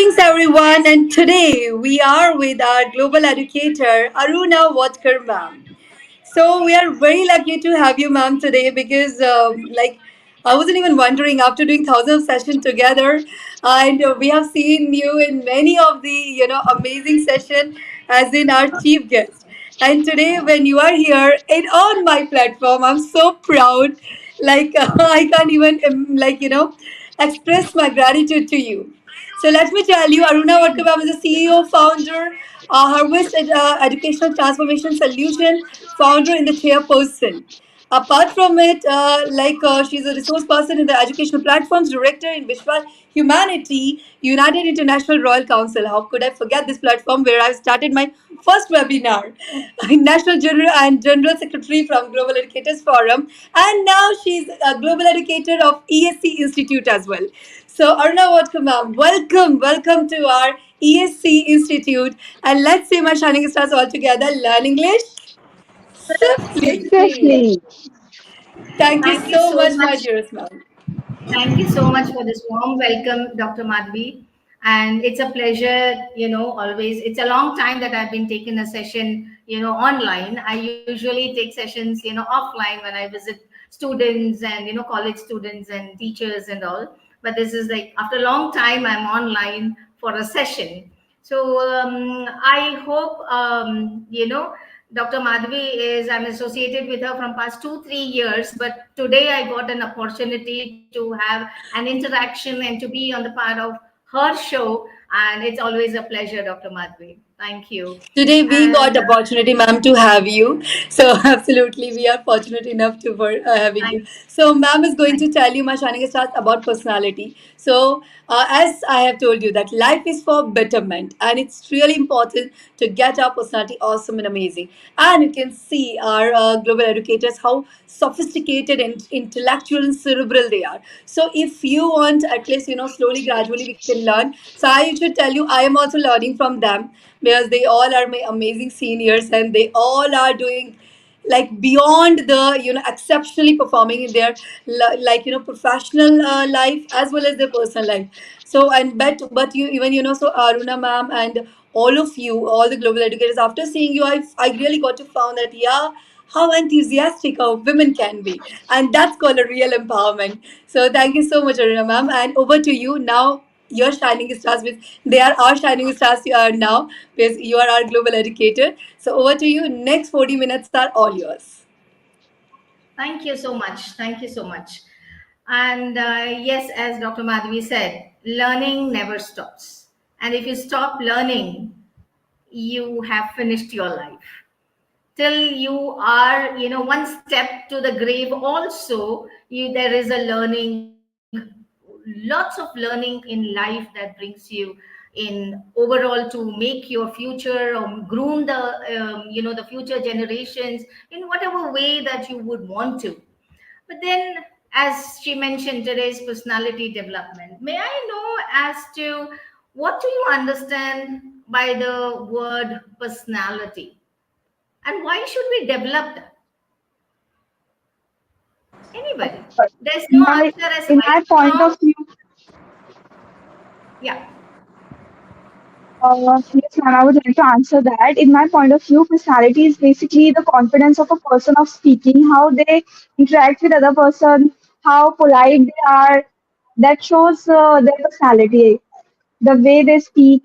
Greetings, everyone, and today we are with our global educator, Aruna Watkar, ma'am. So we are very lucky to have you, ma'am, today because, I wasn't even wondering after doing thousands of sessions together, and we have seen you in many of the amazing session as in our chief guest. And today, when you are here and on my platform, I'm so proud. I can't even express my gratitude to you. So let me tell you, Aruna Vatkabam is the CEO, founder, Harvest Educational Transformation Solution, founder and the chairperson. Apart from it, she's a resource person in the educational platforms, director in Vishwa Humanity, United International Royal Council. How could I forget this platform where I started my first webinar? National General and General Secretary from Global Educators Forum, and now she's a global educator of ESC Institute as well. So Arna Vatkam, ma'am, welcome to our ESC Institute, and let's say my shining stars all together. Learn English simply. Swiftly. Swiftly. Thank you Thank you so so much, my much. dearest ma'am. Thank you so much for this warm welcome, Dr. Madhvi. And it's a pleasure, always. It's a long time that I've been taking a session, online. I usually take sessions, offline when I visit students and, college students and teachers and all. But this is like after a long time, I'm online for a session. So I hope, Dr. Madhvi is, I'm associated with her from past 2, 3 years, but today I got an opportunity to have an interaction and to be on the part of her show. And it's always a pleasure, Dr. Madhvi. Thank you. Today we And got opportunity, ma'am, to have you. So absolutely, we are fortunate enough to for having you. thank, So, ma'am is going thank to tell you my shining stars about personality. So, as I have told you that life is for betterment, and it's really important to get our personality awesome and amazing. And you can see our global educators how sophisticated and intellectual and cerebral they are. So, if you want, at least slowly, gradually, we can learn. So, I should tell you, I am also learning from them because they all are my amazing seniors and they all are doing like beyond the exceptionally performing in their professional life as well as their personal life. So and but you even so Aruna ma'am and all of you, all the global educators, after seeing you, I really got to found that, yeah, how enthusiastic our women can be, and that's called a real empowerment. So thank you so much, Aruna ma'am, and over to you now. Your shining stars with they are our shining stars now because you are our global educator. So over to you. Next 40 minutes are all yours. thank you so much. Thank you so much. And yes, as Dr. Madhvi said, learning never stops. And if you stop learning, you have finished your life. Till you are one step to the grave also, there is a learning, lots of learning in life that brings you in overall to make your future or groom the the future generations in whatever way that you would want to. But then, as she mentioned, today's personality development, may I know as to what do you understand by the word personality, and why should we develop that? Anybody? There's no My answer as in right my or point wrong. of view, Yeah, yes, ma'am, I would like to answer that. In my point of view, personality is basically the confidence of a person of speaking, how they interact with other person, how polite they are. That shows their personality, the way they speak.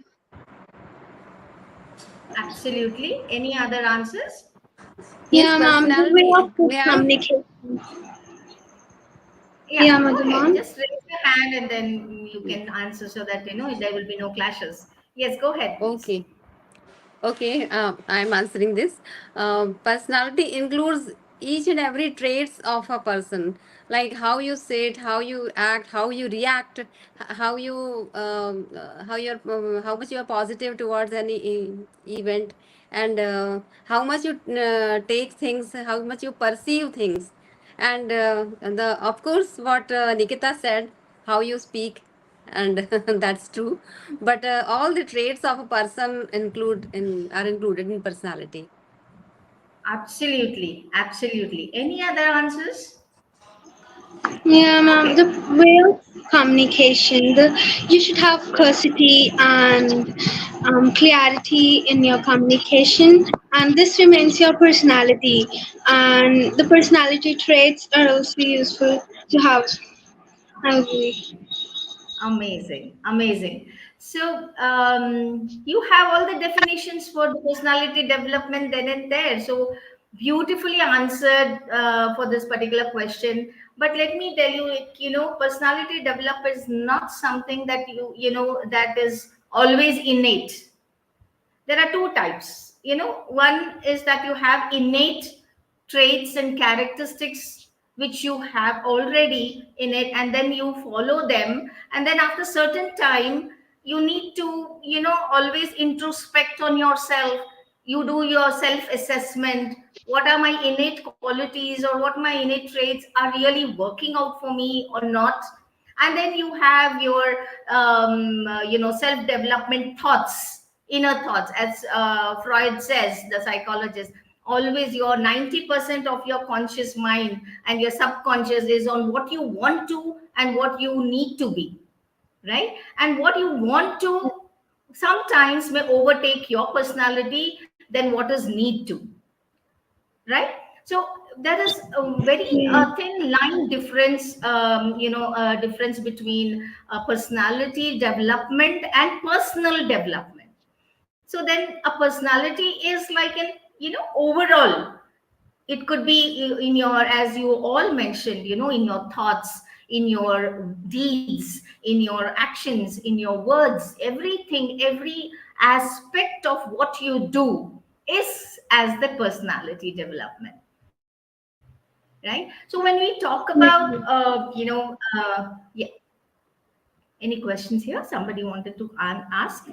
absolutely. Any other answers? Yes, Yeah, ma'am, the way personality. of May I? communication. Yeah, Yeah, go Madam. ahead. Just raise your hand and then you can answer so that there will be no clashes. Yes, go ahead, please. Okay. Okay, I'm answering this. Personality includes each and every traits of a person, like how you sit, how you act, how you react, how you how much you are positive towards any event, and how much you take things, how much you perceive things, and the of course what Nikita said, how you speak, and that's true, but all the traits of a person are included in personality. Absolutely, absolutely. Any other answers? Yeah, ma'am. The Okay. way of communication, you should have curiosity and clarity in your communication, and this remains your personality. And the personality traits are also useful to have. I agree. Amazing, amazing. So you have all the definitions for the personality development then and there. So beautifully answered for this particular question. But let me tell you, personality development is not something that that is always innate. There are two types. One is that you have innate traits and characteristics which you have already in it, and then you follow them, and then after certain time you need to always introspect on yourself. You do your self assessment. What are my innate qualities, or what my innate traits are really working out for me or not? And then you have your self development thoughts, inner thoughts, as Freud says, the psychologist. Always your 90% of your conscious mind and your subconscious is on what you want to and what you need to be, right? And what you want to sometimes may overtake your personality than what is need to, right? So there is a very Yeah. thin line difference, difference between personality development and personal development. So then a personality is like an overall. It could be in your, as you all mentioned, in your thoughts, in your deeds, in your actions, in your words, everything, every aspect of what you do is as the personality development, right? So when we talk about Yeah. yeah, any questions here somebody wanted to ask?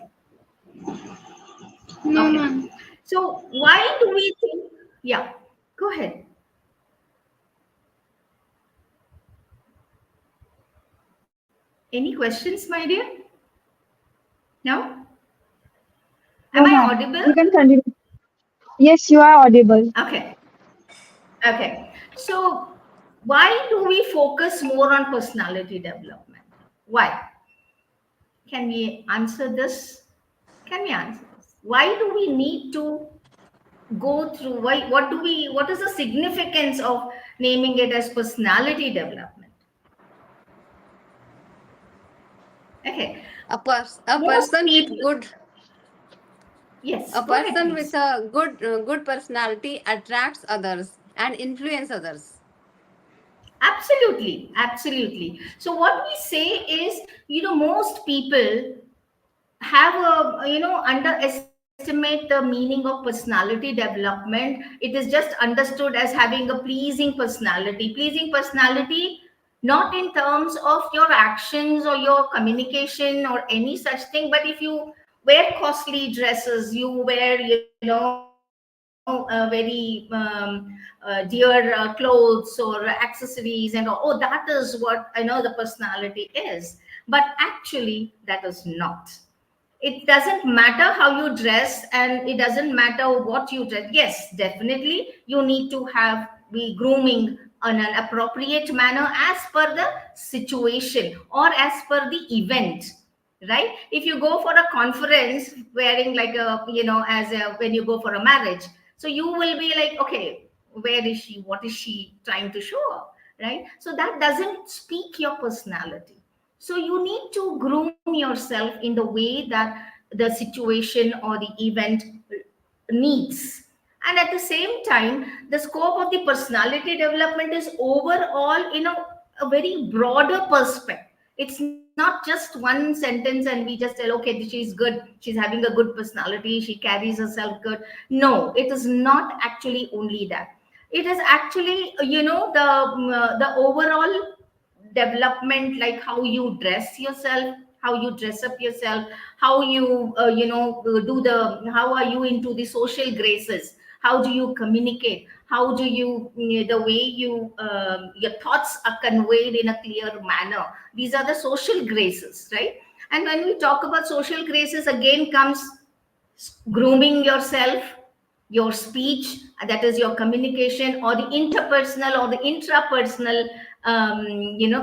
No, Okay, ma'am. so why do we think, yeah, go ahead. Any questions, my dear? No? Am No, I ma'am. audible? You can continue. Yes, you are audible. Okay. Okay. So, why do we focus more on personality development? Why? Can we answer this? Can we answer this? Why do we need to go through? Why? What is the significance of naming it as personality development? Okay. A Most person with people, good yes, a go ahead, person with please. a good personality attracts others and influence others. Absolutely, absolutely. So what we say is, most people have a underestimate the meaning of personality development. It is just understood as having a pleasing personality, not in terms of your actions or your communication or any such thing, but if you wear costly dresses, you wear very dear clothes or accessories, and oh, that is what I know the personality is. But actually that is not. It doesn't matter how you dress, and it doesn't matter what you dress. Yes, definitely you need to have be grooming on an appropriate manner as per the situation or as per the event, right? If you go for a conference wearing like a as a when you go for a marriage, so you will be like, okay, where is she, what is she trying to show up, right? So that doesn't speak your personality. So you need to groom yourself in the way that the situation or the event needs. And at the same time, the scope of the personality development is overall a very broader perspective. It's not just one sentence and we just tell, okay, she's good, she's having a good personality, she carries herself good. No, it is not actually only that. It is actually the overall development, like how you dress yourself, how you dress up yourself, how you do the how are you into the social graces, how do you communicate, how do you the way you your thoughts are conveyed in a clear manner. These are the social graces, right? And when we talk about social graces, again comes grooming yourself, your speech, that is your communication, or the interpersonal or the intrapersonal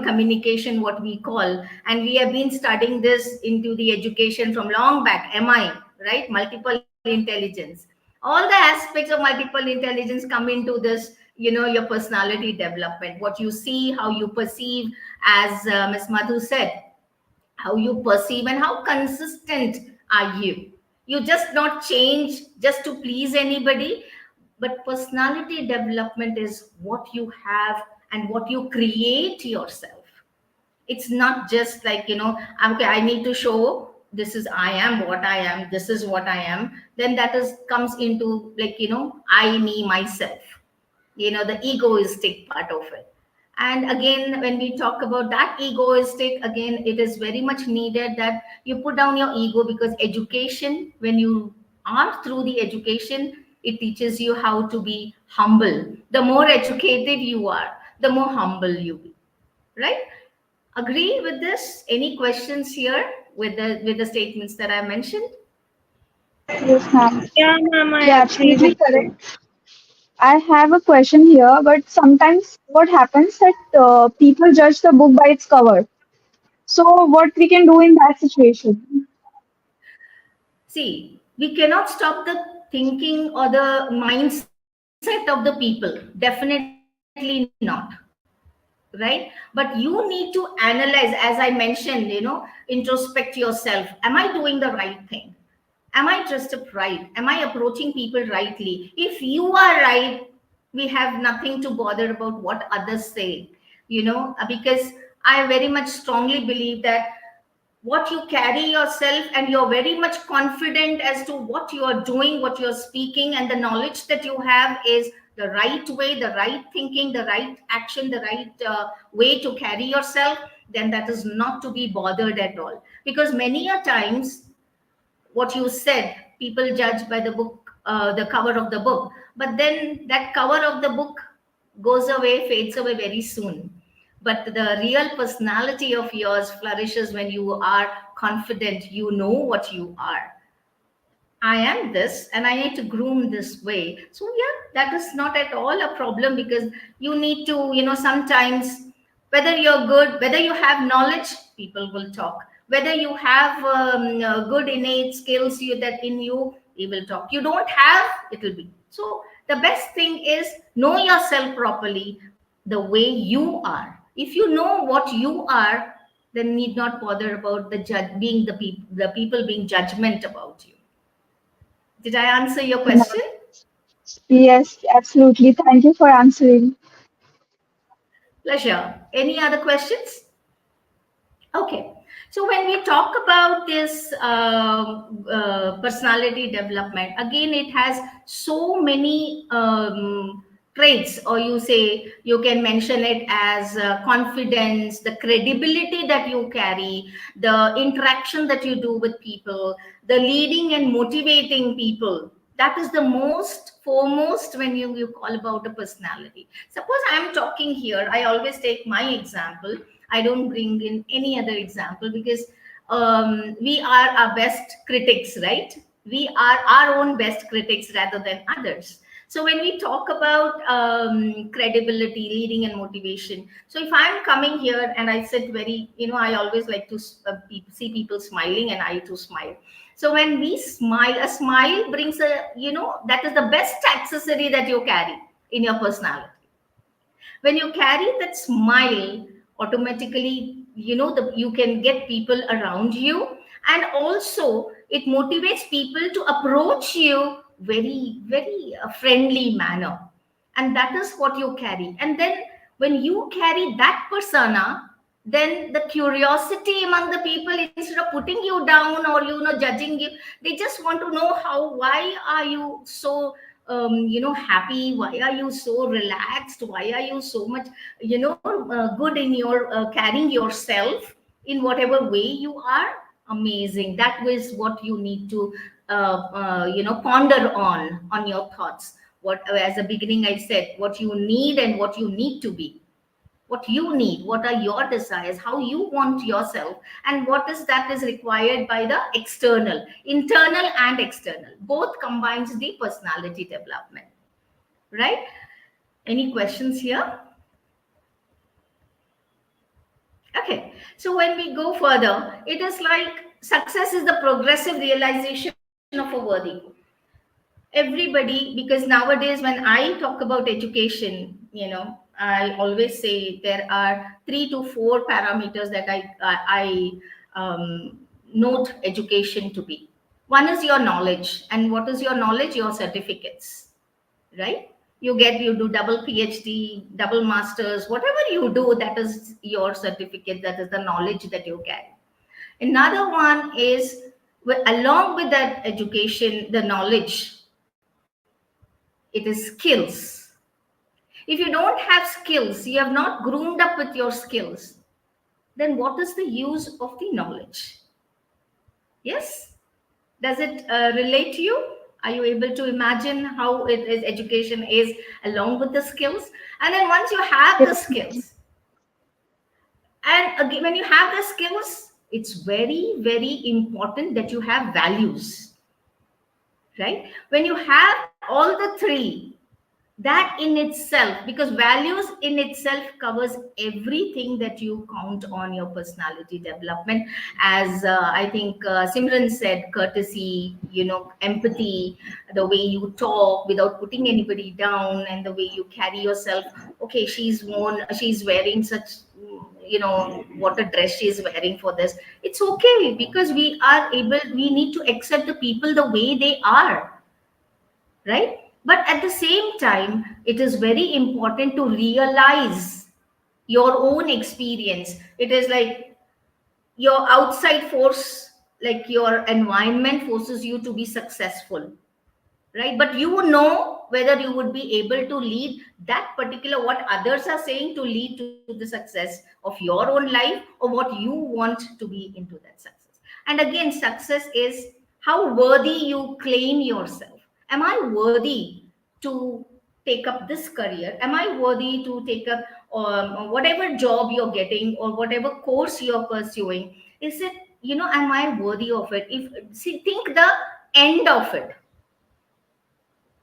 communication, what we call. And we have been studying this into the education from long back, MI, right? Multiple intelligence. All the aspects of multiple intelligence come into this, your personality development, what you see, how you perceive, as Ms. Madhu said, how you perceive and how consistent are you. You just not change just to please anybody, but personality development is what you have and what you create yourself. It's not just like, okay, I need to show this is I am what I am, this is what I am. Then that is comes into like, I, me, myself, the egoistic part of it. And again, when we talk about that egoistic, again, it is very much needed that you put down your ego, because education, when you are through the education, it teaches you how to be humble. The more educated you are, the more humble you be, right? Agree with this? Any questions here with the statements that I mentioned? Yes, ma'am. Yeah, ma'am, I Yeah, agree absolutely with you. correct. I have a question here, but sometimes what happens that people judge the book by its cover. So what we can do in that situation? See, we cannot stop the thinking or the mindset of the people. Definitely not. Right? But you need to analyze, as I mentioned, introspect yourself. Am I doing the right thing? Am I dressed up right? Am I approaching people rightly? If you are right, we have nothing to bother about what others say, because I very much strongly believe that what you carry yourself, and you're very much confident as to what you are doing, what you're speaking, and the knowledge that you have is the right way, the right thinking, the right action, the right way to carry yourself, then that is not to be bothered at all. Because many a times, what you said, people judge by the book, the cover of the book, but then that cover of the book goes away, fades away very soon. But the real personality of yours flourishes when you are confident, you know what you are. I am this and I need to groom this way. So, yeah, that is not at all a problem, because you need to, sometimes, whether you're good, whether you have knowledge, people will talk. Whether you have good innate skills that in you, they will talk. You don't have, it will be. So, the best thing is know yourself properly, the way you are. If you know what you are, then need not bother about the judge being the people being judgment about you. Did I answer your question? Yes, absolutely. Thank you for answering. Pleasure. Any other questions? Okay. So when we talk about this personality development, again, it has so many traits, or you say you can mention it as confidence, the credibility that you carry, the interaction that you do with people, the leading and motivating people. That is the most foremost when you call about a personality. Suppose I'm talking here, I always take my example. I don't bring in any other example, because we are our best critics, right? We are our own best critics rather than others. So when we talk about credibility, leading, and motivation, so if I'm coming here and I sit very, I always like to see people smiling, and I too smile. So when we smile, a smile brings that is the best accessory that you carry in your personality. When you carry that smile, automatically, you can get people around you, and also it motivates people to approach you very, very friendly manner. And that is what you carry. And then when you carry that persona, then the curiosity among the people, instead of putting you down or judging you, they just want to know why are you so happy, why are you so relaxed, why are you so much good in your carrying yourself in whatever way you are. Amazing. That was what you need to ponder on your thoughts. What, as a beginning I said, what you need and what you need to be. what you need, what are your desires, how you want yourself, and what is that is required by the external, internal and external. Both combines the personality development, right? Any questions here? Okay, so when we go further, it is like success is the progressive realization of a worthy goal. Everybody, because nowadays when I talk about education, I always say there are 3 to 4 parameters that I note education to be. One is your knowledge, and what is your knowledge? Your certificates, right? You do double PhD, double masters, whatever you do, that is your certificate, that is the knowledge that you carry. Another one is, along with that education, the knowledge, it is skills. If you don't have skills, you have not groomed up with your skills, then what is the use of the knowledge? Yes? Does it relate to you? Are you able to imagine how it is education is along with the skills? And then once you have the Definitely. skills, and again, when you have the skills, it's very, very important that you have values, right? When you have all the three, that in itself, because values in itself covers everything that you count on your personality development. As I think Simran said, courtesy, empathy, the way you talk without putting anybody down, and the way you carry yourself. Okay, she's wearing such, what a dress she is wearing for this. It's okay, because we need to accept the people the way they are, right? But at the same time, it is very important to realize your own experience. It is like your outside force, like your environment forces you to be successful, right? But you know whether you would be able to lead that particular, what others are saying, to lead to the success of your own life, or what you want to be into that success. And again, success is how worthy you claim yourself. Am I worthy to take up this career? Am I worthy to take up whatever job you're getting, or whatever course you're pursuing? Is it, am I worthy of it? If see, think the end of it.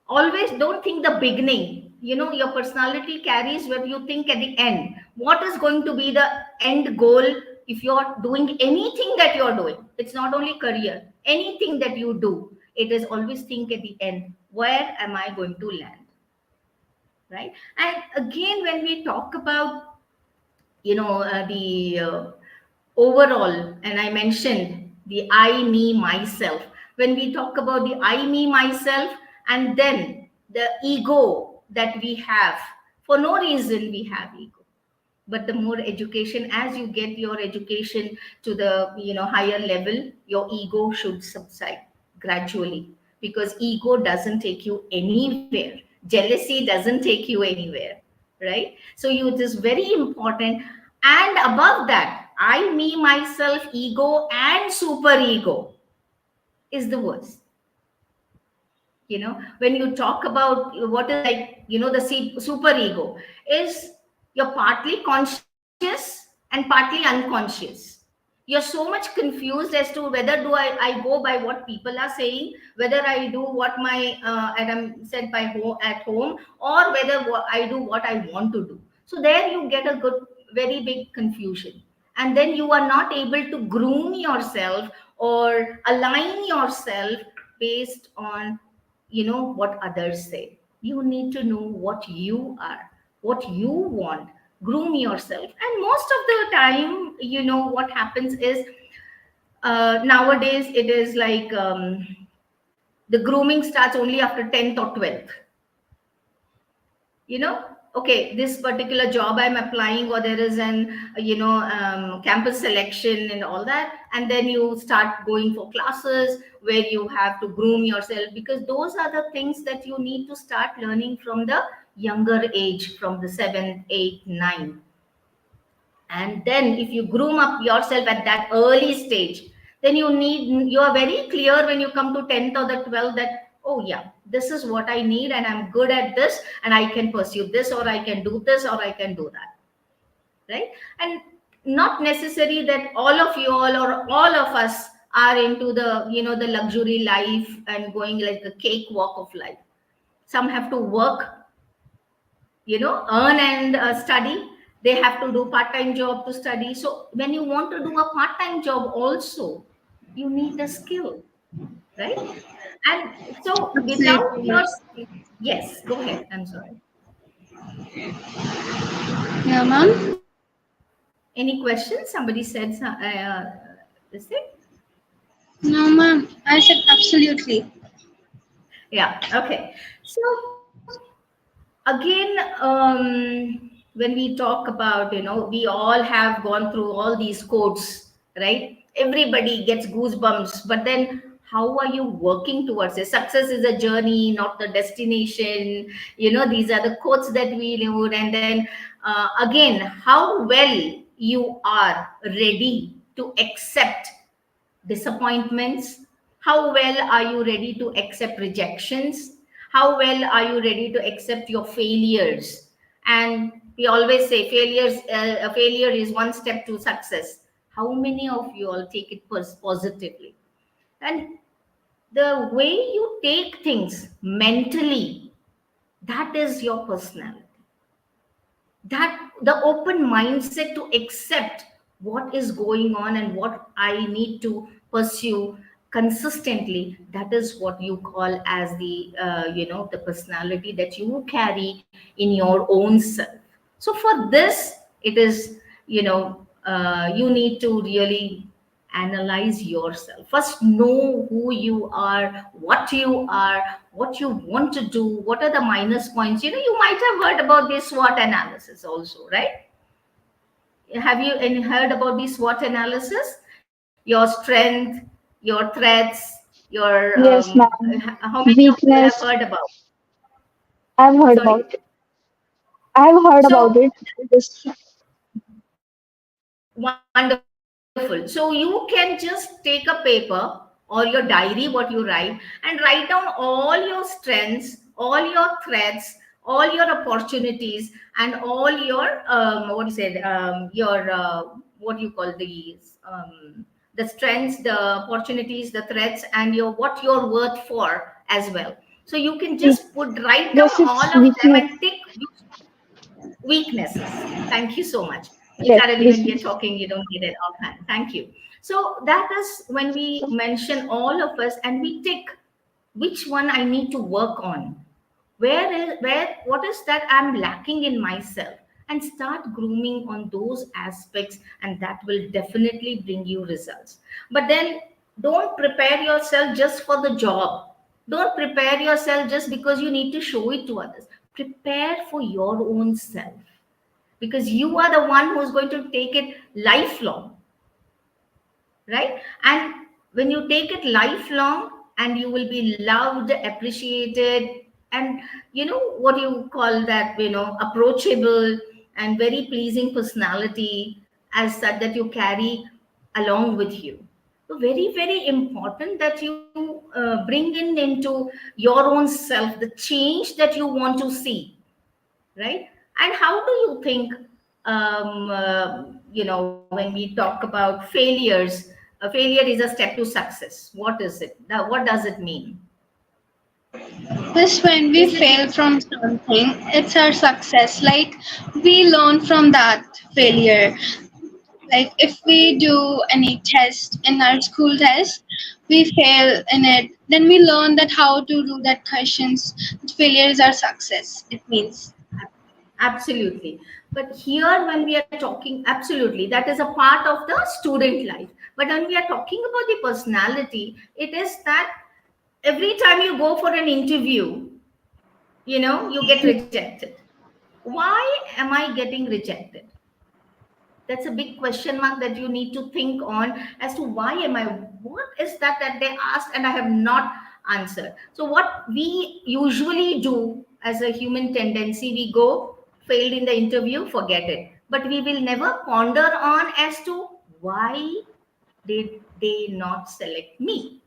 Always don't think the beginning. Your personality carries what you think at the end. What is going to be the end goal? If you're doing anything that you're doing, it's not only career, anything that you do, it is always think at the end, where am I going to land, right? And again, when we talk about, the overall, and I mentioned the I, me, myself. When we talk about the I, me, myself, and then the ego that we have, for no reason we have ego. But the more education, as you get your education to the higher level, your ego should subside gradually, because ego doesn't take you anywhere. Jealousy doesn't take you anywhere, right? So it is very important. And above that, I, me, myself, ego and super ego is the worst. When you talk about what is, like, the super ego is, you're partly conscious and partly unconscious. You're so much confused as to whether I go by what people are saying, whether I do what my Adam said by at home, or whether I do what I want to do. So there you get a good, very big confusion. And then you are not able to groom yourself or align yourself based on what others say. You need to know what you are, what you want, groom yourself. And most of the time, what happens is, nowadays it is like, the grooming starts only after 10th or 12th. Okay, this particular job I'm applying, or there is an campus selection and all that, and then you start going for classes where you have to groom yourself, because those are the things that you need to start learning from the younger age, from the 7th, 8th, 9th. And then if you groom up yourself at that early stage, then you are very clear when you come to 10th or the 12th, that, oh yeah, this is what I need, and I'm good at this, and I can pursue this, or I can do this, or I can do that. right? And not necessary that all of you all of us are into the, the luxury life and going like a cakewalk of life. Some have to work, earn and study. They have to do part-time job to study. So when you want to do a part-time job also, you need a skill, right? And so without Absolutely. your yes, go ahead, I'm sorry. Yeah, ma'am. Any questions? Somebody said this thing. No, ma'am. I said absolutely. Yeah, okay. So again, when we talk about, we all have gone through all these quotes, right? Everybody gets goosebumps, but then how are you working towards it? Success is a journey, not the destination. These are the quotes that we know. And then again, how well you are ready to accept disappointments. How well are you ready to accept rejections? How well are you ready to accept your failures? And we always say failures, a failure is one step to success. How many of you all take it positively? And the way you take things mentally, that is your personality. That the open mindset to accept what is going on and what I need to pursue consistently, that is what you call as the the personality that you carry in your own self. So for this, it is, you need to really analyze yourself first. Know who you are, what you want to do, what are the minus points. You might have heard about this SWOT analysis also, right? Have you any heard about the SWOT analysis? Your strength, your threats, your Yes, ma'am. how many of you have Weakness. heard about? I've heard Sorry. about it. I've heard about So it. Just wonderful. So you can just take a paper or your diary, what you write, and write down all your strengths, all your threats, all your opportunities, and all your what you said, your what you call these, the strengths, the opportunities, the threats, and your what you're worth for as well. So you can weak. just write down Yes, all it's of them weakness. and tick weaknesses. Thank you so much. Yes, Suddenly, when we are weakness. talking, you don't need it offhand. Thank you. So that is when we mention all of us and we tick which one I need to work on. What is that I'm lacking in myself, and start grooming on those aspects, and that will definitely bring you results. But then don't prepare yourself just for the job. Don't prepare yourself just because you need to show it to others. Prepare for your own self, because you are the one who's going to take it lifelong, right? And when you take it lifelong, and you will be loved, appreciated, and what you call that, approachable and very pleasing personality as such that you carry along with you. So very, very important that you bring in into your own self the change that you want to see, right? And how do you think, when we talk about failures, a failure is a step to success. What is it? What does it mean? Just when we Is it fail from something, it's our success. Like we learn from that failure. Like if we do any test in our school test, we fail in it, then we learn that how to do that questions. Failure is our success, it means. absolutely? But here, when we are talking, absolutely, that is a part of the student life. But when we are talking about the personality, it is that every time you go for an interview, you get rejected. Why am I getting rejected? That's a big question mark that you need to think on, as to why am I, what is that they asked and I have not answered. So what we usually do as a human tendency, we go, failed in the interview, forget it. But we will never ponder on as to why did they not select me,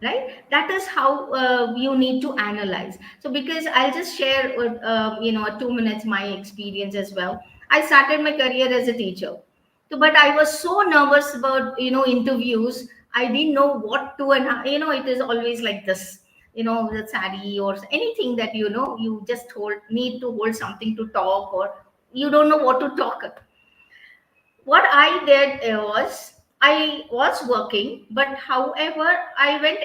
right? That is how you need to analyze. So because I'll just share a 2 minutes my experience as well. I started my career as a teacher, so but I was so nervous about interviews. I didn't know what to, and it is always like this, the sari or anything that you just need to hold something to talk, or you don't know what to talk. What I did was I was working, but however, I went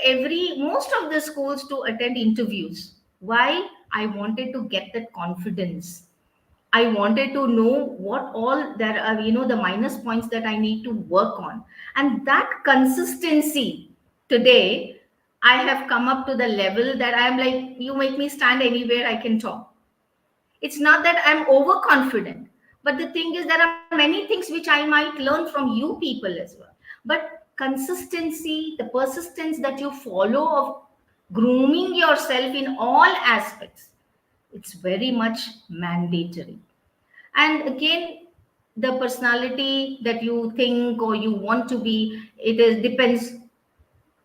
most of the schools to attend interviews. Why? I wanted to get that confidence. I wanted to know what all there are, the minus points that I need to work on. And that consistency today, I have come up to the level that I'm like, you make me stand anywhere, I can talk. It's not that I'm overconfident, but the thing is there are many things which I might learn from you people as well. But consistency, the persistence that you follow of grooming yourself in all aspects, it's very much mandatory. And again, the personality that you think or you want to be, it is depends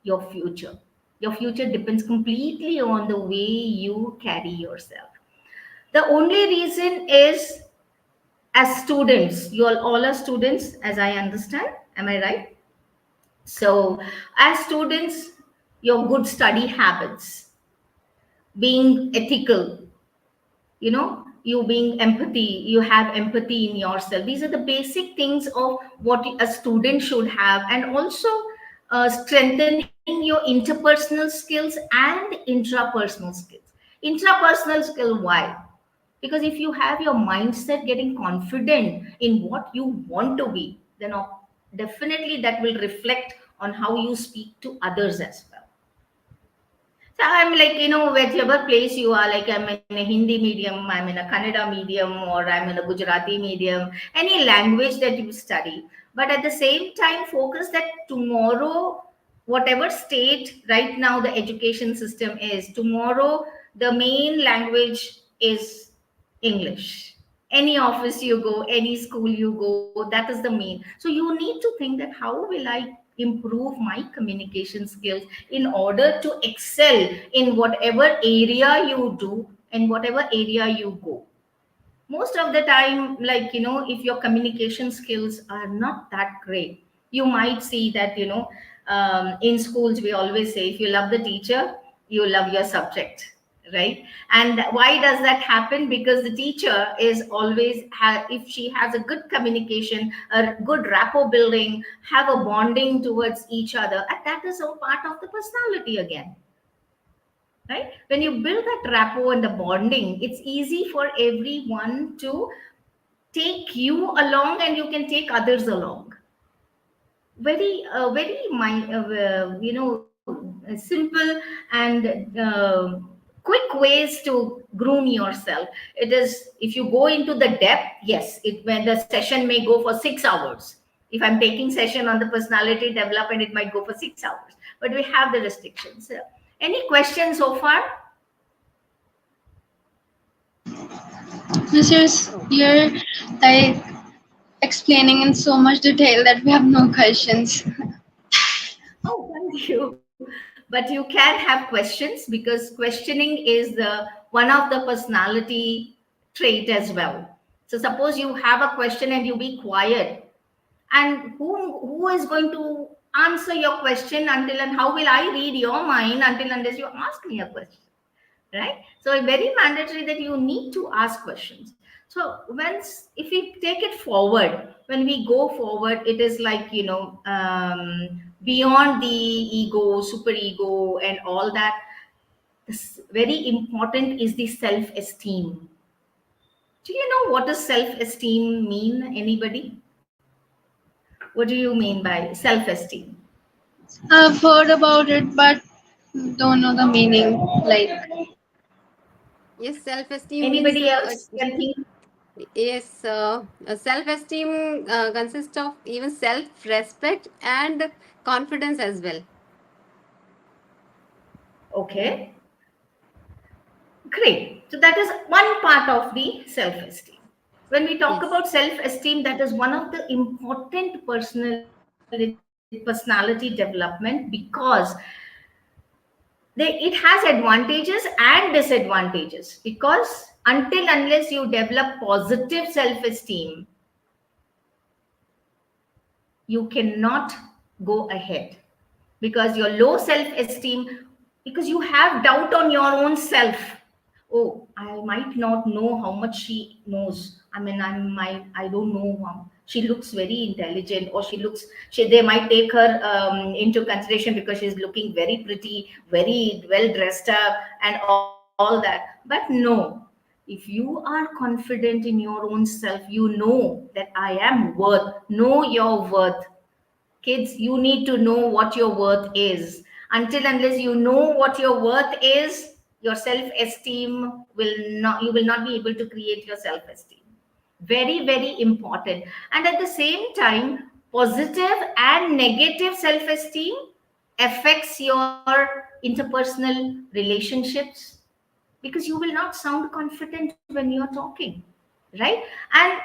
your future. Your future depends completely on the way you carry yourself. The only reason is, as students, you all are students, as I understand. Am I right? So, as students, your good study habits, being ethical, you being empathy, you have empathy in yourself. These are the basic things of what a student should have, and also strengthening your interpersonal skills and intrapersonal skills. Intrapersonal skill, why? Because if you have your mindset getting confident in what you want to be, then definitely that will reflect on how you speak to others as well. So I'm like, whichever place you are, like I'm in a Hindi medium, I'm in a Kannada medium, or I'm in a Gujarati medium, any language that you study. But at the same time, focus that tomorrow, whatever state right now the education system is, tomorrow the main language is English. Any office you go, any school you go, that is the main. So you need to think that how will I improve my communication skills in order to excel in whatever area you do and whatever area you go. Most of the time, like, if your communication skills are not that great, you might see that, in schools we always say, if you love the teacher, you love your subject, right? And why does that happen? Because the teacher is always if she has a good communication, a good rapport building, have a bonding towards each other, and that is all part of the personality again, right? When you build that rapport and the bonding, it's easy for everyone to take you along, and you can take others along. Very simple and quick ways to groom yourself. It is, if you go into the depth, yes, it when the session may go for 6 hours. If I'm taking session on the personality development, it might go for 6 hours, but we have the restrictions. Any questions so far? You're like explaining in so much detail that we have no questions. Oh, thank you. But you can have questions, because questioning is the one of the personality trait as well. So suppose you have a question and you be quiet, and who is going to answer your question until, and how will I read your mind until unless you ask me a question, right? So it's very mandatory that you need to ask questions. So once, if we take it forward, when we go forward, it is like, beyond the ego, super ego, and all that. This very important is the self esteem. Do you know what does self esteem mean? Anybody? What do you mean by self esteem? I've heard about it, but don't know the meaning. Like, Yes, self-esteem means Anybody else can think? yes, self-esteem consists of even self-respect and confidence as well. Okay, great. So that is one part of the self esteem. When we talk Yes. about self esteem, that is one of the important personality development, because it has advantages and disadvantages, because until unless you develop positive self esteem, you cannot go ahead, because your low self esteem, because you have doubt on your own self. Oh, I might not know how much she knows. I mean, I don't know she looks very intelligent, or they might take her into consideration because she's looking very pretty, very well dressed up and all that. But no, if you are confident in your own self, you know that I am worth, know your worth. Kids, you need to know what your worth is. Until unless you know what your worth is, your self esteem will not, you will not be able to create your self esteem. Very, very important. And at the same time, positive and negative self esteem affects your interpersonal relationships, because you will not sound confident when you're talking, right? And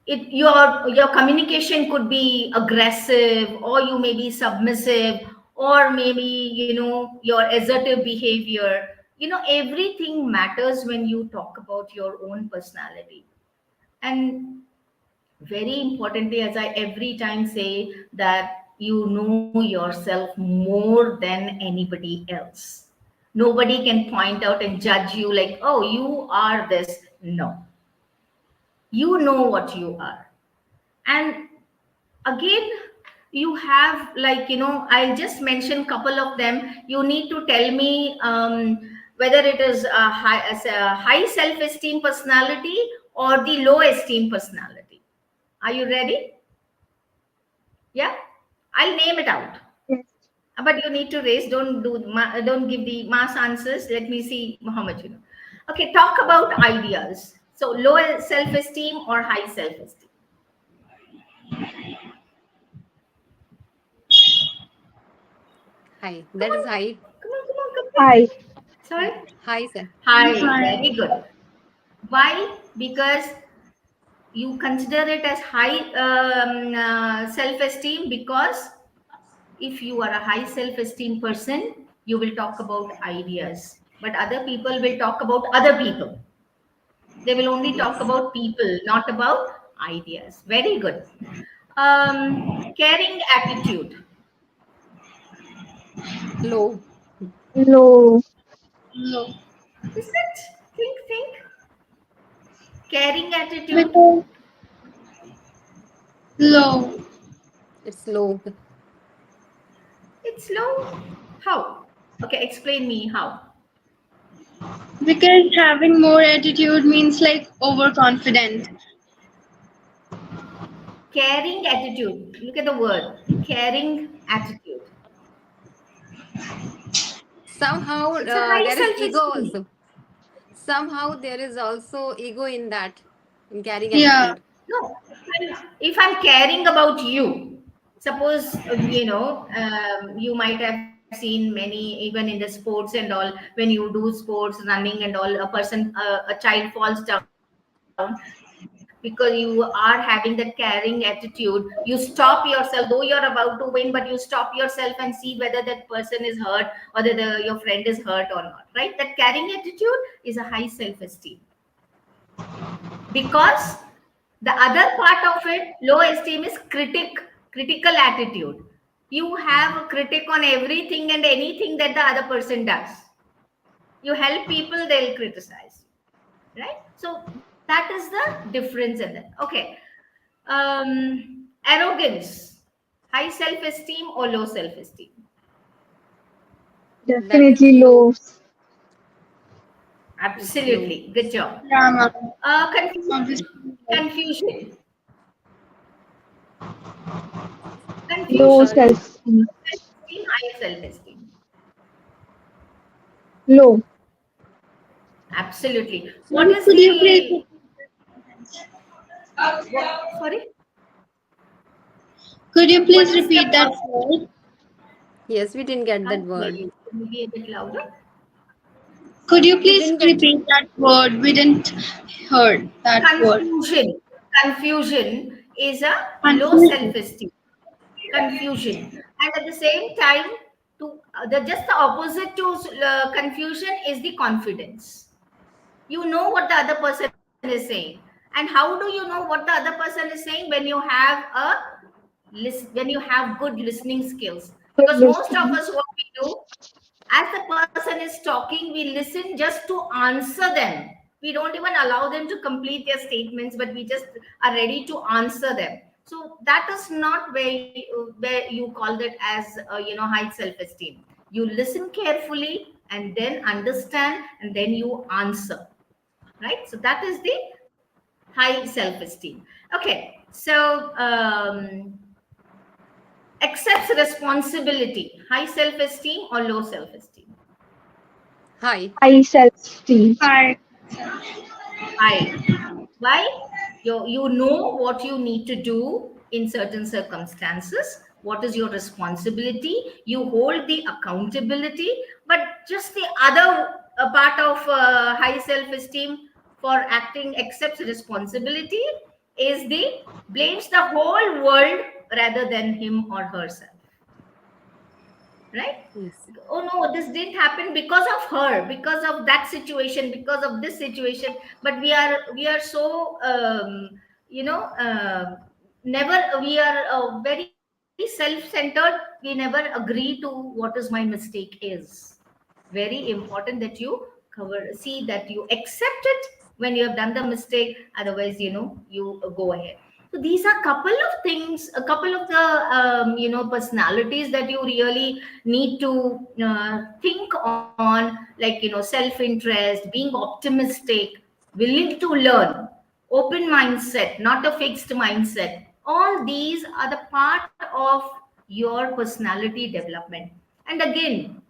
your communication could be aggressive, or you may be submissive, or maybe your assertive behavior. Everything matters when you talk about your own personality. And very importantly, as I every time say, that you know yourself more than anybody else. Nobody can point out and judge you like, oh, you are this. No, you know what you are. And again, you have, like, I'll just mention couple of them. You need to tell me whether it is a high self-esteem personality or the low esteem personality. Are you ready? Yeah, I'll name it out. Yes. But you need to raise, don't give the mass answers. Let me see how much you know. Okay, talk about ideas. So low self-esteem or high self-esteem? High. Come That on, is high. come on, come on, come on. Hi. Sorry. High, sir. Hi, Hi. very good. Why? Because you consider it as high self esteem, because if you are a high self esteem person, you will talk about ideas, but other people will talk about other people. They will only talk Yes. about people, not about ideas. Very good. Caring attitude. Low. Low. Low. Is it? Think. Caring attitude. Because low. It's low. It's low. How? Okay, explain me how. Because having more attitude means like overconfident. Caring attitude. Look at the word. Caring attitude. Somehow It's a high there is self ego esteem. also. Somehow there is also ego in that, in carrying Yeah. attitude. No, if I'm caring about you, suppose, you might have seen many, even in the sports and all, when you do sports, running and all, a child falls down, because you are having that caring attitude. You stop yourself, though you're about to win, but you stop yourself and see whether that person is hurt, or whether your friend is hurt or not, right? That caring attitude is a high self-esteem. Because the other part of it, low esteem, is critical attitude. You have a critic on everything and anything that the other person does. You help people, they'll criticize you, right? So that is the difference in that. Okay. Arrogance. High self-esteem or low self-esteem? That is Definitely low. low. It's low. Absolutely, good job. Yeah, ma'am. Confusion. Obviously. Confusion. Low Confusion. Sorry. self-esteem. Self-esteem, high self-esteem. Low. Absolutely. What Sorry, is could you please the sorry? What is the repeat that word? Yes, we didn't get that Can't hear word. you. Can you be a bit louder? Could you We please didn't get. repeat that word? We didn't heard that word. Confusion. Confusion is a low Confusion. self-esteem. Confusion. And at the same time, To the just the opposite to confusion is the confidence. You know what the other person is saying. And how do you know what the other person is saying? When you have a when you have good listening skills. Good Because most of listening. us, what we do, as the person is talking, we listen just to answer them. We don't even allow them to complete their statements, but we just are ready to answer them. So that is not where you call that as high self esteem. You listen carefully and then understand and then you answer, right? So that is the high self esteem. Okay, so accepts responsibility, high self esteem or low self esteem? Hi. High self-esteem. Hi. High. Why? You know what you need to do in certain circumstances. What is your responsibility? You hold the accountability. But just the other part of high self-esteem for acting accepts responsibility is the blames the whole world rather than him or herself, right? Yes. Oh no, this didn't happen because of her, because of that situation, because of this situation. But we are so never, we are very self-centered. We never agree to what is my mistake is. Very important that you see that you accept it when you have done the mistake. Otherwise, you go ahead. So these are couple of things, a couple of the personalities that you really need to think on, like self interest, being optimistic, willing to learn, open mindset, not a fixed mindset. All these are the part of your personality development. And again,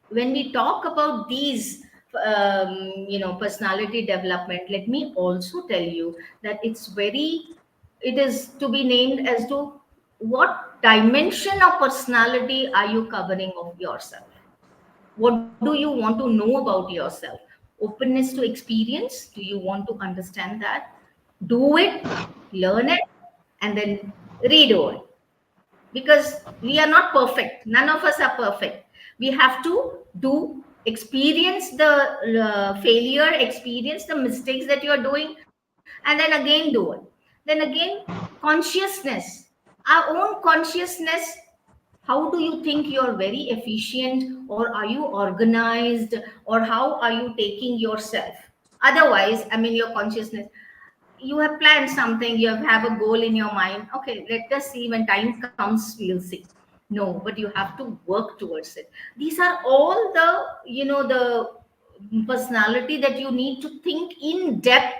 when we talk about these personality development, let me also tell you that it is to be named as to what dimension of personality are you covering of yourself. What do you want to know about yourself? Openness to experience, do you want to understand that? Do it, learn it, and then redo it. Because we are not perfect, none of us are perfect. We have to do, experience the failure, experience the mistakes that you are doing, and then again do it. Then again, consciousness, our own consciousness. How do you think you are very efficient, or are you organized, or how are you taking yourself? Otherwise, I mean, your consciousness, you have planned something, you have a goal in your mind. Okay, let us see, when time comes we'll see. No, but you have to work towards it. These are all the the personality that you need to think in depth,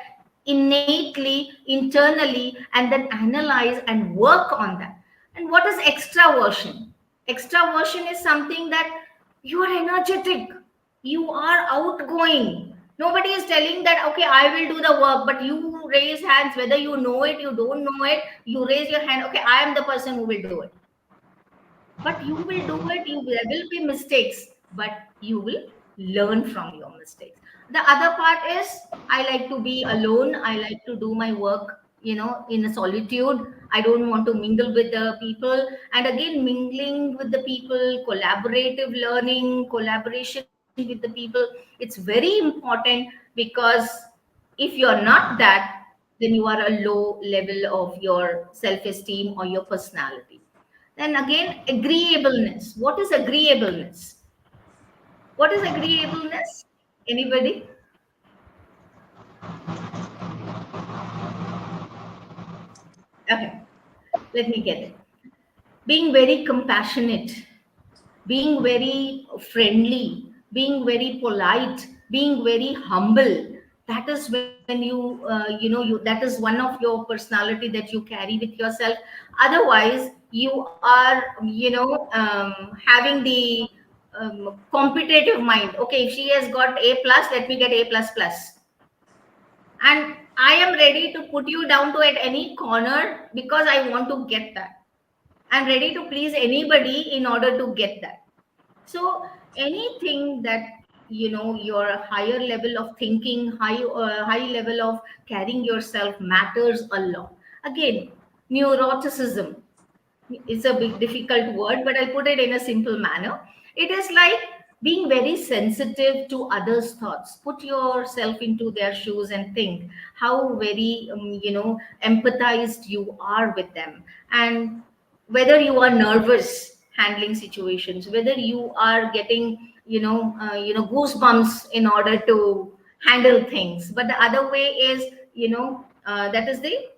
innately, internally, and then analyze and work on that. And what is extraversion? Extraversion is something that you are energetic, you are outgoing. Nobody is telling that, okay, I will do the work, but you raise hands, whether you know it, you don't know it, you raise your hand, okay, I am the person who will do it. But you will do it, there will be mistakes, but you will learn from your mistakes. The other part is, I like to be alone, I like to do my work in a solitude. I don't want to mingle with the people. And again, mingling with the people, collaborative learning, collaboration with the people, it's very important. Because if you're not that, then you are a low level of your self esteem or your personality. Then again, agreeableness. What is agreeableness? What is agreeableness? Anybody? Okay, let me get it. Being very compassionate, being very friendly, being very polite, being very humble. That is when that is one of your personality that you carry with yourself. Otherwise, you are having the competitive mind. Okay, if she has got A plus, let me get A plus plus, and I am ready to put you down to at any corner because I want to get that. I'm ready to please anybody in order to get that. So anything that your higher level of thinking, high level of carrying yourself matters a lot. Again, neuroticism, it's a big difficult word, but I'll put it in a simple manner. It is like being very sensitive to others' thoughts. Put yourself into their shoes and think how very, empathized you are with them. And whether you are nervous handling situations, whether you are getting, goosebumps in order to handle things. But the other way is, that is the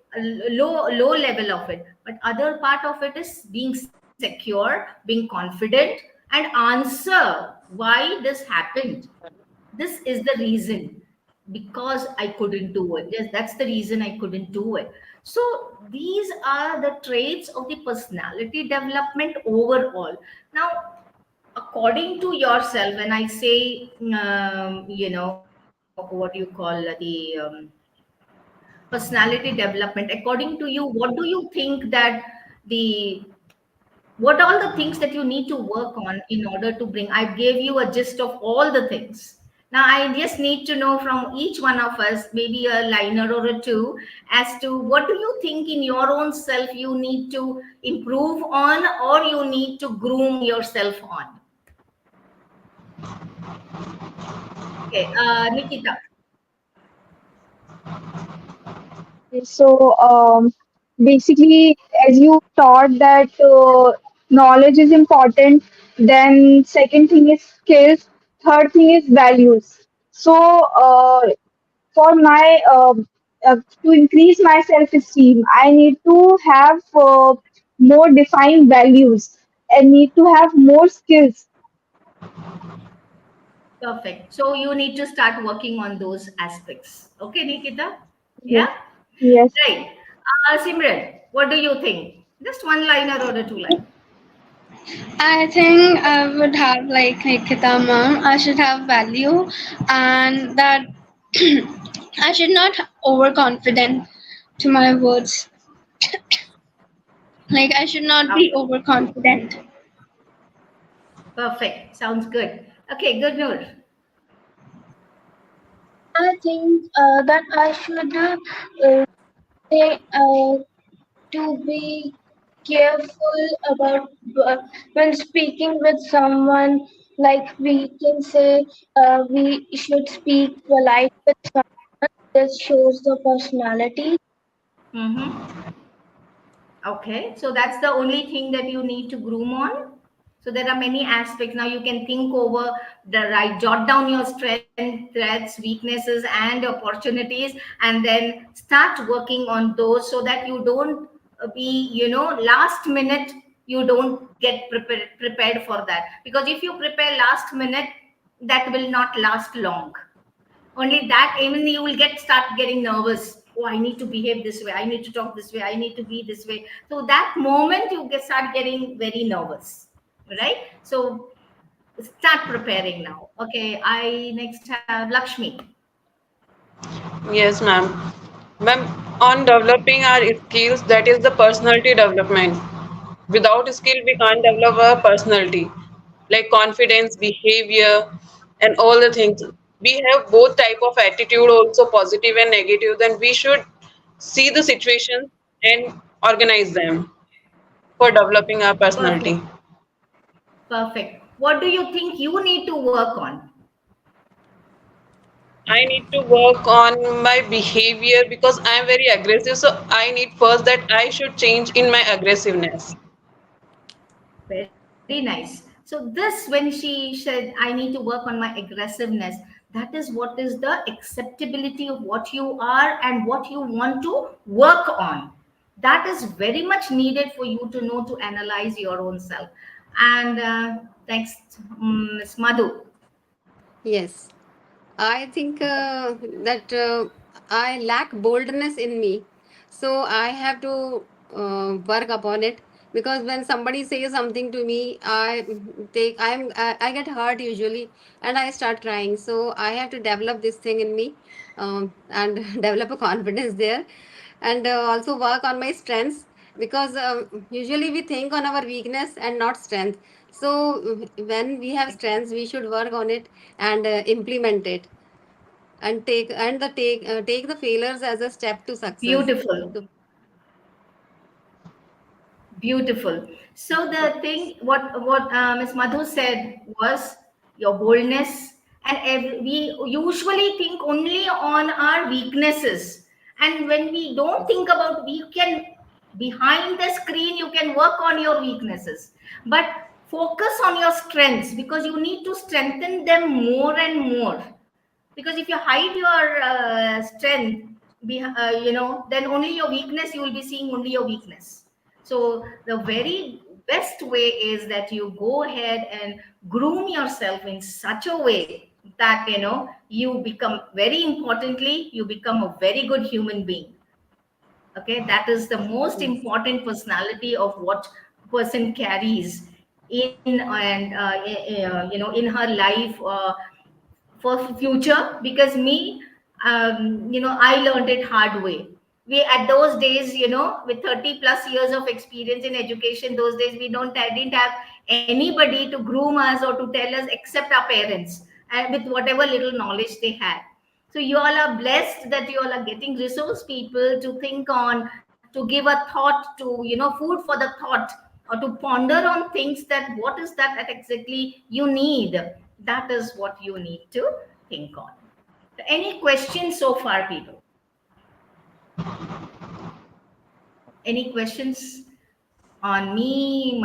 low level of it. But other part of it is being secure, being confident, and answer why this happened. This is the reason, because I couldn't do it. Yes, that's the reason I couldn't do it. So these are the traits of the personality development overall. Now, according to yourself, when I say, what you call the personality development, according to you, what do you think that the what all the things that you need to work on in order to bring? I gave you a gist of all the things. Now I just need to know from each one of us, maybe a liner or a two, as to what do you think in your own self you need to improve on, or you need to groom yourself on. Okay, Nikita. So, basically, as you taught that knowledge is important, then second thing is skills, third thing is values. So, for my to increase my self-esteem, I need to have more defined values and need to have more skills. Perfect. So you need to start working on those aspects. Okay, Nikita? Yes, Yeah? yes. Right. Simran, what do you think? Just one liner or a two line. I think I would have like Nikita ma'am. I should have value, and that I should not overconfident to my words. Like I should not be Okay. overconfident. Perfect. Sounds good. Okay, good Noor. I think that I should say to be careful about when speaking with someone. Like we can say, we should speak polite with someone. This shows the personality. Mm-hmm. Okay, so that's the only thing that you need to groom on. So there are many aspects. Now you can think over the right, jot down your strengths, threats, weaknesses, and opportunities, and then start working on those so that you don't be, last minute, you don't get prepared for that. Because if you prepare last minute, that will not last long. Only that, even you will get start getting nervous. Oh, I need to behave this way, I need to talk this way, I need to be this way. So that moment you get start getting very nervous, right? So start preparing now. Okay, I next have Lakshmi. Yes, ma'am. Ma'am, on developing our skills, that is the personality development. Without skill, we can't develop a personality, like confidence, behavior, and all the things. We have both type of attitude, also positive and negative. Then we should see the situation and organize them for developing our personality. Perfect. Perfect. What do you think you need to work on? I need to work on my behavior because I am very aggressive. So I need first that I should change in my aggressiveness. Very nice. So this, when she said, I need to work on my aggressiveness, that is what is the acceptability of what you are and what you want to work on. That is very much needed for you to know, to analyze your own self. And next, Ms. Madhu. Yes. I think that I lack boldness in me, so I have to work upon it. Because when somebody says something to me, I get hurt usually, and I start crying. So I have to develop this thing in me, and develop a confidence there, and also work on my strengths. Because usually we think on our weakness and not strength. So when we have strengths, we should work on it and implement it, and take the failures as a step to success. Beautiful. So, Beautiful. So the thing, what Ms. Madhu said was your boldness, and we usually think only on our weaknesses, and when we don't Yes. think about, we can, behind the screen you can work on your weaknesses, but focus on your strengths, because you need to strengthen them more and more. Because if you hide your strength, then only your weakness, you will be seeing only your weakness. So the very best way is that you go ahead and groom yourself in such a way that you become, very importantly, you become a very good human being. Okay, that is the most Yes. important personality of what person carries in, and in her life, for future. Because me, I learned it hard way. We, at those days, with 30 plus years of experience in education, those days we didn't have anybody to groom us or to tell us except our parents, and with whatever little knowledge they had. So you all are blessed that you all are getting resource people to think on, to give a thought, to food for the thought, or to ponder on things, that what is that exactly you need. That is what you need to think on. Any questions so far, people? Any questions on me,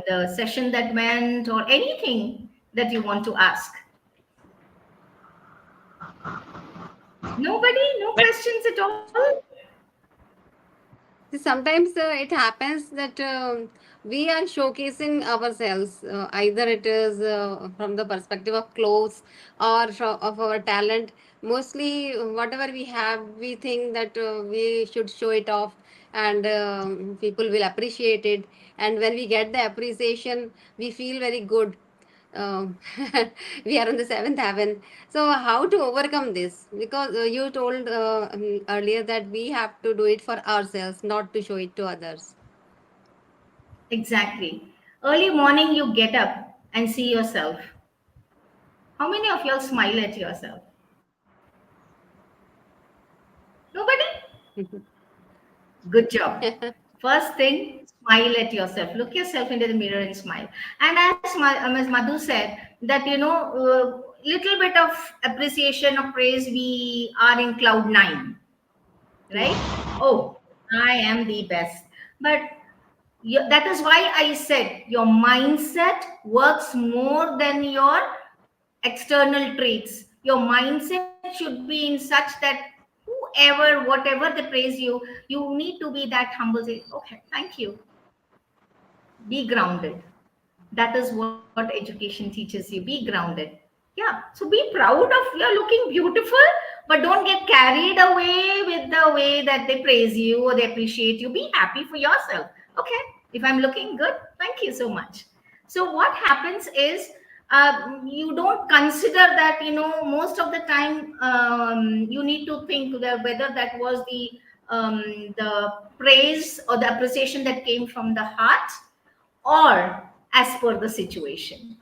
the session that went, or anything that you want to ask? Nobody? No questions at all? Sometimes it happens that we are showcasing ourselves. Either it is from the perspective of clothes or of our talent. Mostly, whatever we have, we think that we should show it off, and people will appreciate it. And when we get the appreciation, we feel very good. um, we are on the seventh heaven. So how to overcome this? Because you told earlier that we have to do it for ourselves, not to show it to others. Exactly. Early morning, you get up and see yourself. How many of y'all smile at yourself? Nobody? Good job. First thing, smile at yourself. Look yourself into the mirror and smile. And as Ms. Madhu said, that little bit of appreciation or praise, we are in cloud nine, right? Yes. Oh, I am the best. But that is why I said your mindset works more than your external traits. Your mindset should be in such that whoever, whatever they praise you, you need to be that humble. Say, okay, thank you. Be grounded. That is what education teaches you. Be grounded. Yeah. So be proud of, you're looking beautiful, but don't get carried away with the way that they praise you or they appreciate you. Be happy for yourself. Okay. If I'm looking good, thank you so much. So what happens is, you don't consider that, most of the time, you need to think that whether that was the praise or the appreciation that came from the heart, or as per the situation.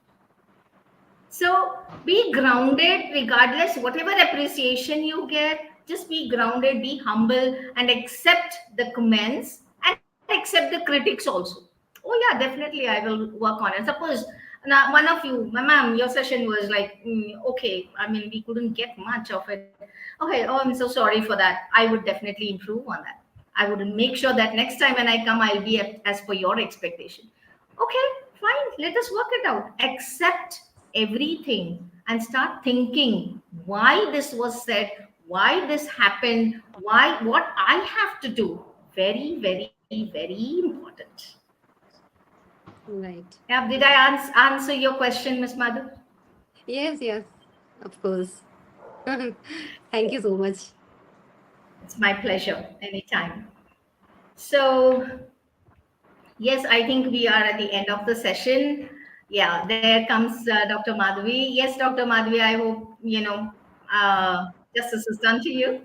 So be grounded regardless, whatever appreciation you get, just be grounded, be humble, and accept the comments and accept the critics also. Oh, yeah, definitely, I will work on it. Suppose now one of you, my ma'am, your session was like, okay, I mean, we couldn't get much of it. Okay, oh, I'm so sorry for that. I would definitely improve on that. I would make sure that next time when I come, I'll be as per your expectation. Okay, fine, let us work it out. Accept everything and start thinking why this was said, why this happened, why, what I have to do. Very, very, very important. Right. Yeah, did I answer your question, Miss Madhu? Yes, yes, of course. Thank you so much. It's my pleasure anytime. So, yes, I think we are at the end of the session. Yeah, there comes Dr. Madhavi. Yes, Dr. Madhavi, I hope, justice is done to you.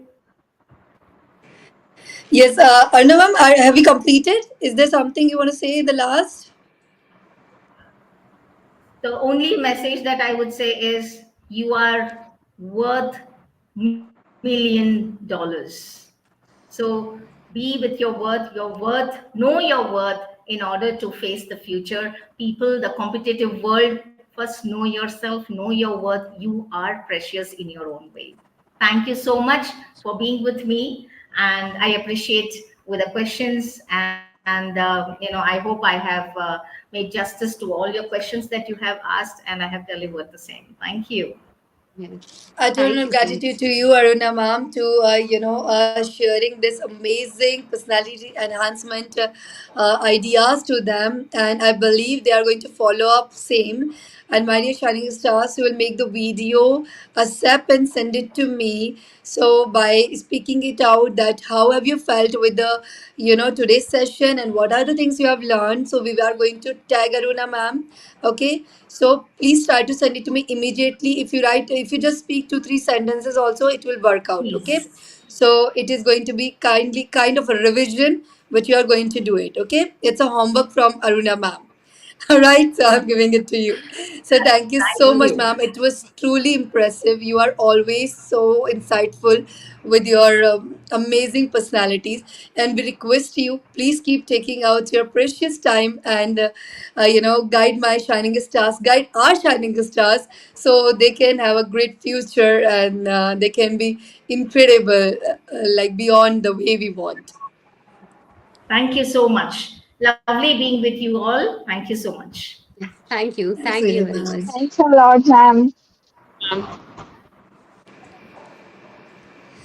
Yes, Arna ma'am, have we completed? Is there something you want to say the last? The only message that I would say is you are worth $1 million. So be with your worth, know your worth, in order to face the future. People, the competitive world, first know yourself, know your worth. You are precious in your own way. Thank you so much for being with me, and I appreciate with the questions. And I hope I have made justice to all your questions that you have asked, and I have delivered the same. Thank you. Yes. Thank Eternal you so much. gratitude to you, Aruna ma'am, to sharing this amazing personality enhancement ideas to them, and I believe they are going to follow up same. And my dear shining stars will make the video, accept and send it to me. So by speaking it out, that how have you felt with the today's session, and what are the things you have learned? So we are going to tag Aruna ma'am. Okay, so please try to send it to me immediately. If you just speak 2 3 sentences also, it will work out. Okay, Please. so it is going to be kind of a revision, but you are going to do it. Okay, it's a homework from Aruna ma'am. All right, so I'm giving it to you. So thank you so Thank much, you. ma'am. It was truly impressive. You are always so insightful with your amazing personalities, and we request you please keep taking out your precious time and guide my shining stars, guide our shining stars, so they can have a great future and they can be incredible, like beyond the way we want. Thank you so much. Lovely being with you all. Thank you so much. Yes. Thank you. Thanks Thank very you very much. much. Thanks a lot, ma'am. Um,